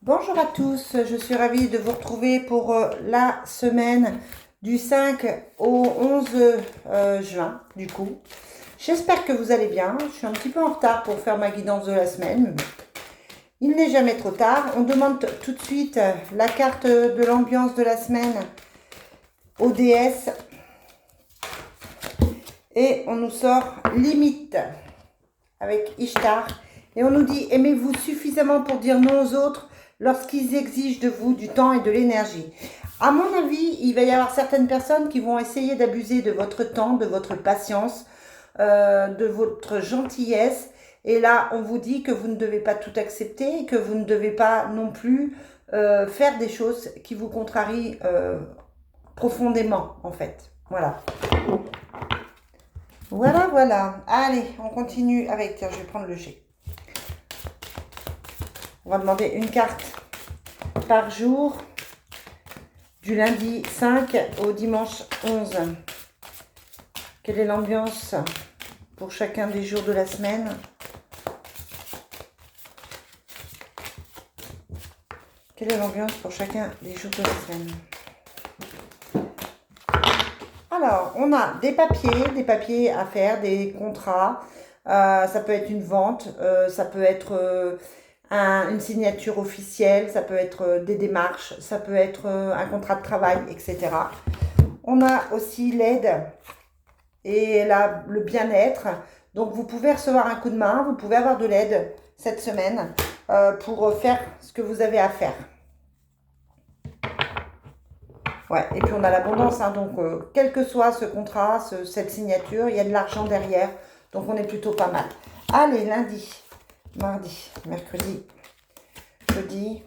Bonjour à tous, je suis ravie de vous retrouver pour la semaine du 5 au 11 juin, du coup. J'espère que vous allez bien. Je suis un petit peu en retard pour faire ma guidance de la semaine, mais bon, il n'est jamais trop tard. On demande tout de suite la carte de l'ambiance de la semaine aux déesses et on nous sort limite avec Ishtar. Et on nous dit, aimez-vous suffisamment pour dire non aux autres lorsqu'ils exigent de vous du temps et de l'énergie. À mon avis, il va y avoir certaines personnes qui vont essayer d'abuser de votre temps, de votre patience, de votre gentillesse. Et là, on vous dit que vous ne devez pas tout accepter et que vous ne devez pas non plus faire des choses qui vous contrarient profondément, en fait. Voilà. Voilà, voilà. Allez, on continue avec... Tiens, je vais prendre le G. On va demander une carte par jour, du lundi 5 au dimanche 11. Quelle est l'ambiance pour chacun des jours de la semaine? Quelle est l'ambiance pour chacun des jours de la semaine? Alors, on a des papiers à faire, des contrats. Ça peut être une vente, ça peut être une signature officielle, ça peut être des démarches, ça peut être un contrat de travail, etc. On a aussi l'aide et le bien-être. Donc, vous pouvez recevoir un coup de main, vous pouvez avoir de l'aide cette semaine pour faire ce que vous avez à faire. Ouais, et puis on a l'abondance, hein, donc quel que soit ce contrat, cette signature, il y a de l'argent derrière, donc on est plutôt pas mal. Allez, lundi, mardi, mercredi, jeudi,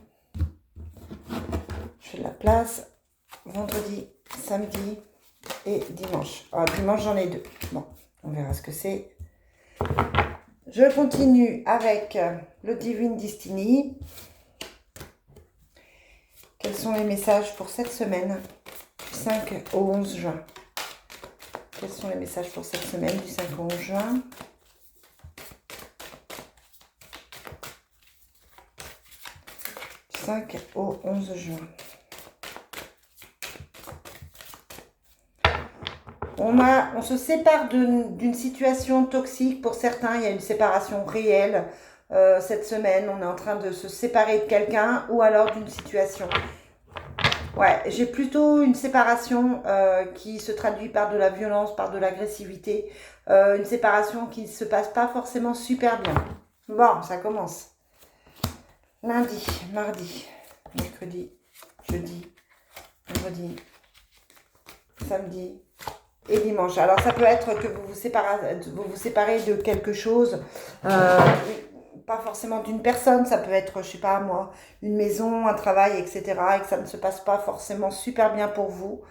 je fais de la place, vendredi, samedi et dimanche. Ah, dimanche, j'en ai deux. Bon, on verra ce que c'est. Je continue avec le Divine Destiny. Quels sont les messages pour cette semaine du 5 au 11 juin? Quels sont les messages pour cette semaine du 5 au 11 juin? Du 5 au 11 juin. On se sépare d'une situation toxique. Pour certains, il y a une séparation réelle. Cette semaine, on est en train de se séparer de quelqu'un ou alors d'une situation. Ouais, j'ai plutôt une séparation qui se traduit par de la violence, par de l'agressivité. Une séparation qui ne se passe pas forcément super bien. Bon, ça commence. Lundi, mardi, mercredi, jeudi, vendredi, samedi et dimanche. Alors, ça peut être que vous vous séparez de quelque chose. Pas forcément d'une personne, ça peut être, je sais pas moi, une maison, un travail, etc. Et que ça ne se passe pas forcément super bien pour vous.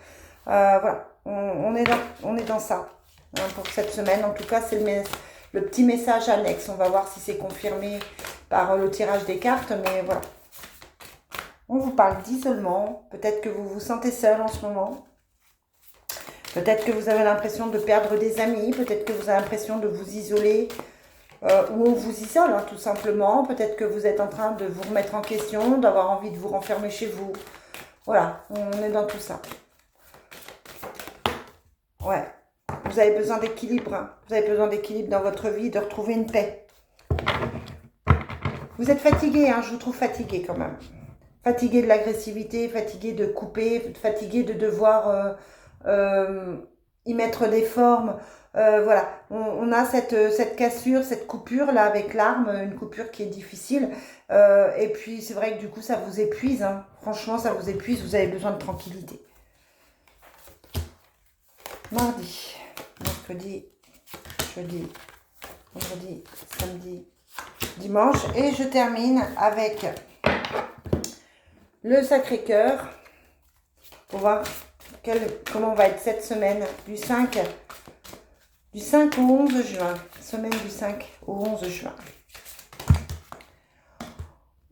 Voilà, on est dans ça hein, pour cette semaine. En tout cas, c'est le petit message annexe. On va voir si c'est confirmé par le tirage des cartes, mais voilà. On vous parle d'isolement. Peut-être que vous vous sentez seul en ce moment. Peut-être que vous avez l'impression de perdre des amis. Peut-être que vous avez l'impression de vous isoler. Ou on vous isole, hein, tout simplement. Peut-être que vous êtes en train de vous remettre en question, d'avoir envie de vous renfermer chez vous. Voilà, on est dans tout ça. Ouais, vous avez besoin d'équilibre. Hein. Vous avez besoin d'équilibre dans votre vie, de retrouver une paix. Vous êtes fatigué, hein, je vous trouve fatigué quand même. Fatigué de l'agressivité, fatigué de couper, fatigué de devoir y mettre des formes. Voilà, on a cette cassure, cette coupure là avec l'arme, une coupure qui est difficile. Et puis c'est vrai que du coup ça vous épuise. Hein. Franchement, ça vous épuise, vous avez besoin de tranquillité. Mardi, mercredi, jeudi, vendredi, samedi, dimanche. Et je termine avec le Sacré-Cœur pour voir comment va être cette semaine du 5 au 11 juin. Semaine du 5 au 11 juin.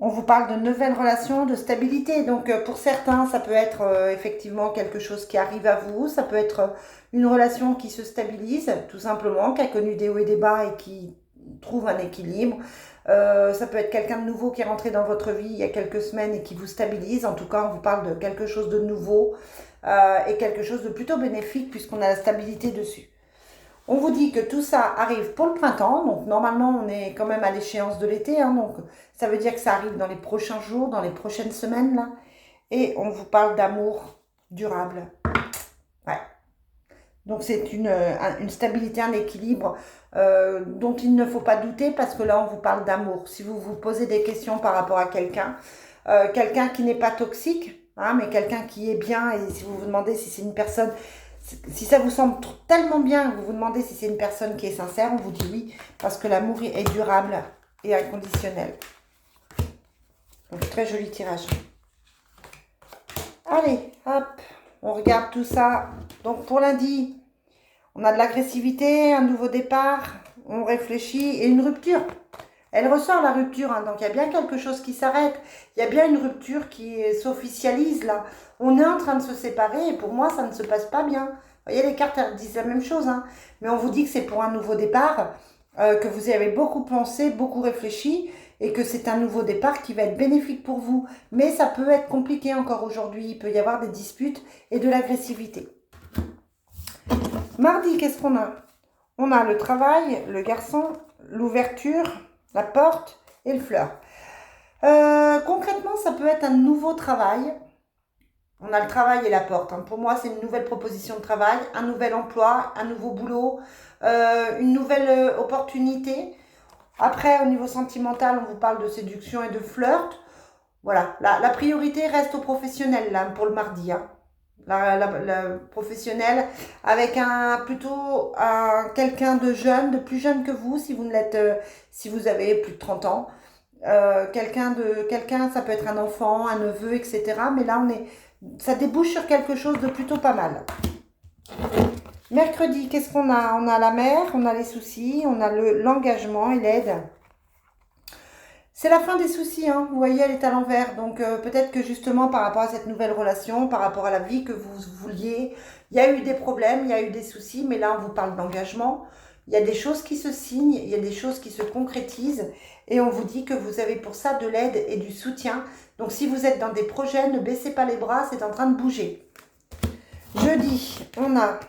On vous parle de nouvelles relations, de stabilité. Donc pour certains, ça peut être effectivement quelque chose qui arrive à vous. Ça peut être une relation qui se stabilise, tout simplement, qui a connu des hauts et des bas et qui trouve un équilibre. Ça peut être quelqu'un de nouveau qui est rentré dans votre vie il y a quelques semaines et qui vous stabilise. En tout cas, on vous parle de quelque chose de nouveau et quelque chose de plutôt bénéfique puisqu'on a la stabilité dessus. On vous dit que tout ça arrive pour le printemps, donc normalement on est quand même à l'échéance de l'été, hein, donc ça veut dire que ça arrive dans les prochains jours, dans les prochaines semaines là, et on vous parle d'amour durable. Ouais. Donc c'est une stabilité, un équilibre dont il ne faut pas douter parce que là on vous parle d'amour. Si vous vous posez des questions par rapport à quelqu'un, quelqu'un qui n'est pas toxique, hein, mais quelqu'un qui est bien, et si vous vous demandez si c'est une personne, si ça vous semble tellement bien que vous vous demandez si c'est une personne qui est sincère, on vous dit oui, parce que l'amour est durable et inconditionnel. Donc très joli tirage. Allez, hop, on regarde tout ça. Donc pour lundi, on a de l'agressivité, un nouveau départ, on réfléchit et une rupture. Elle ressort la rupture, hein, donc il y a bien quelque chose qui s'arrête. Il y a bien une rupture qui s'officialise là. On est en train de se séparer et pour moi ça ne se passe pas bien. Vous voyez, les cartes elles disent la même chose, hein, mais on vous dit que c'est pour un nouveau départ, que vous y avez beaucoup pensé, beaucoup réfléchi et que c'est un nouveau départ qui va être bénéfique pour vous. Mais ça peut être compliqué encore aujourd'hui, il peut y avoir des disputes et de l'agressivité. Mardi, qu'est-ce qu'on a? On a le travail, le garçon, l'ouverture, la porte et le fleur. Concrètement, ça peut être un nouveau travail. On a le travail et la porte. Hein. Pour moi, c'est une nouvelle proposition de travail, un nouvel emploi, un nouveau boulot, une nouvelle opportunité. Après, au niveau sentimental, on vous parle de séduction et de flirt. Voilà, la priorité reste au professionnel là, pour le mardi. Hein. La professionnelle avec plutôt quelqu'un de jeune, de plus jeune que vous, si vous ne l'êtes, si vous avez plus de 30 ans. Quelqu'un, ça peut être un enfant, un neveu, etc. Mais là, ça débouche sur quelque chose de plutôt pas mal. Mercredi, qu'est-ce qu'on a? On a la mer, on a les soucis, on a l'engagement et l'aide. C'est la fin des soucis, hein. Vous voyez, elle est à l'envers. Donc peut-être que justement par rapport à cette nouvelle relation, par rapport à la vie que vous vouliez, il y a eu des problèmes, il y a eu des soucis, mais là on vous parle d'engagement. Il y a des choses qui se signent, il y a des choses qui se concrétisent et on vous dit que vous avez pour ça de l'aide et du soutien. Donc si vous êtes dans des projets, ne baissez pas les bras, c'est en train de bouger. Jeudi, on a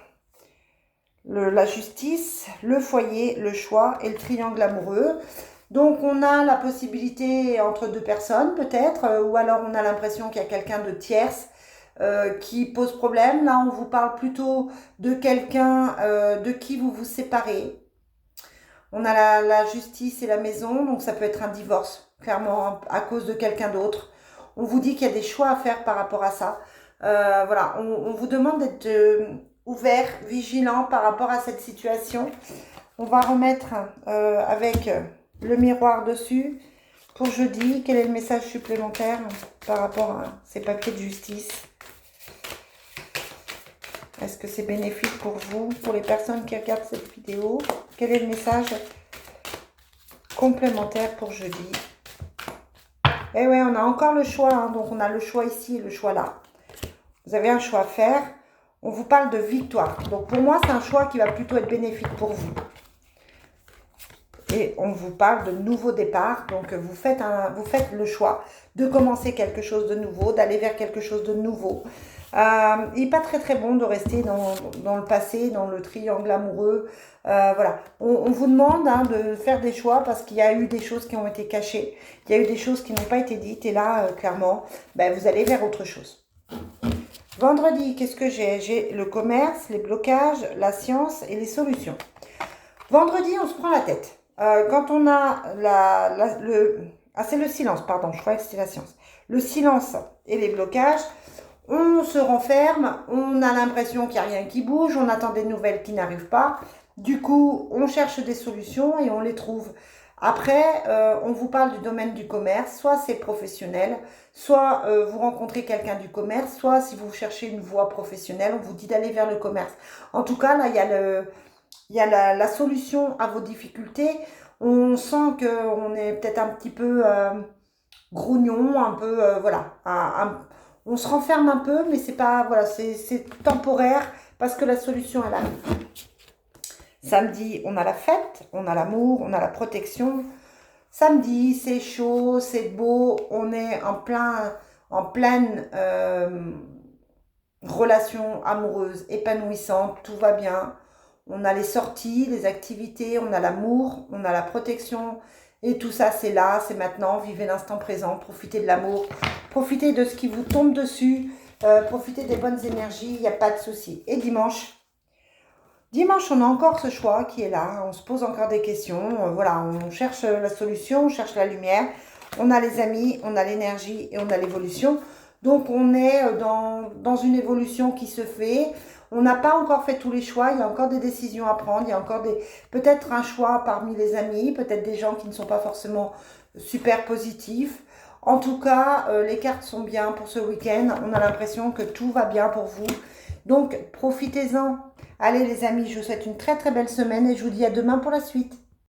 la justice, le foyer, le choix et le triangle amoureux. Donc on a la possibilité entre deux personnes peut-être, ou alors on a l'impression qu'il y a quelqu'un de tierce qui pose problème. Là on vous parle plutôt de quelqu'un de qui vous vous séparez. On a la justice et la maison, donc ça peut être un divorce, clairement à cause de quelqu'un d'autre. On vous dit qu'il y a des choix à faire par rapport à ça. Voilà, on vous demande d'être ouvert, vigilant par rapport à cette situation. On va remettre avec le miroir dessus pour jeudi. Quel est le message supplémentaire par rapport à ces papiers de justice? Est-ce que c'est bénéfique pour vous, pour les personnes qui regardent cette vidéo? Quel est le message complémentaire pour jeudi? Eh ouais, on a encore le choix, hein, donc on a le choix ici et le choix là. Vous avez un choix à faire. On vous parle de victoire. Donc pour moi, c'est un choix qui va plutôt être bénéfique pour vous. Et on vous parle de nouveau départ. Donc vous faites le choix de commencer quelque chose de nouveau, d'aller vers quelque chose de nouveau. Il n'est pas très très bon de rester dans le passé, dans le triangle amoureux. Voilà, on vous demande de faire des choix parce qu'il y a eu des choses qui ont été cachées. Il y a eu des choses qui n'ont pas été dites. Et là, clairement, vous allez vers autre chose. Vendredi, qu'est-ce que j'ai? J'ai le commerce, les blocages, la science et les solutions. Vendredi, on se prend la tête. Quand on a c'est le silence, pardon, je croyais que c'était la science. Le silence et les blocages, on se renferme, on a l'impression qu'il n'y a rien qui bouge, on attend des nouvelles qui n'arrivent pas. Du coup, on cherche des solutions et on les trouve. Après, on vous parle du domaine du commerce, soit c'est professionnel, soit vous rencontrez quelqu'un du commerce, soit si vous cherchez une voie professionnelle, on vous dit d'aller vers le commerce. En tout cas, là, il y a la solution à vos difficultés. On sent qu'on est peut-être un petit peu grognon, un peu, voilà. On se renferme un peu, mais c'est pas, voilà, c'est temporaire parce que la solution, elle arrive. Samedi, on a la fête, on a l'amour, on a la protection. Samedi, c'est chaud, c'est beau, on est en pleine relation amoureuse, épanouissante, tout va bien. On a les sorties, les activités, on a l'amour, on a la protection. Et tout ça, c'est là, c'est maintenant. Vivez l'instant présent, profitez de l'amour, profitez de ce qui vous tombe dessus, profitez des bonnes énergies, il n'y a pas de souci. Et dimanche, dimanche, on a encore ce choix qui est là. On se pose encore des questions. Voilà, on cherche la solution, on cherche la lumière. On a les amis, on a l'énergie et on a l'évolution. Donc, on est dans une évolution qui se fait. On n'a pas encore fait tous les choix. Il y a encore des décisions à prendre. Il y a encore peut-être un choix parmi les amis, peut-être des gens qui ne sont pas forcément super positifs. En tout cas, les cartes sont bien pour ce week-end. On a l'impression que tout va bien pour vous. Donc, profitez-en. Allez les amis, je vous souhaite une très très belle semaine et je vous dis à demain pour la suite.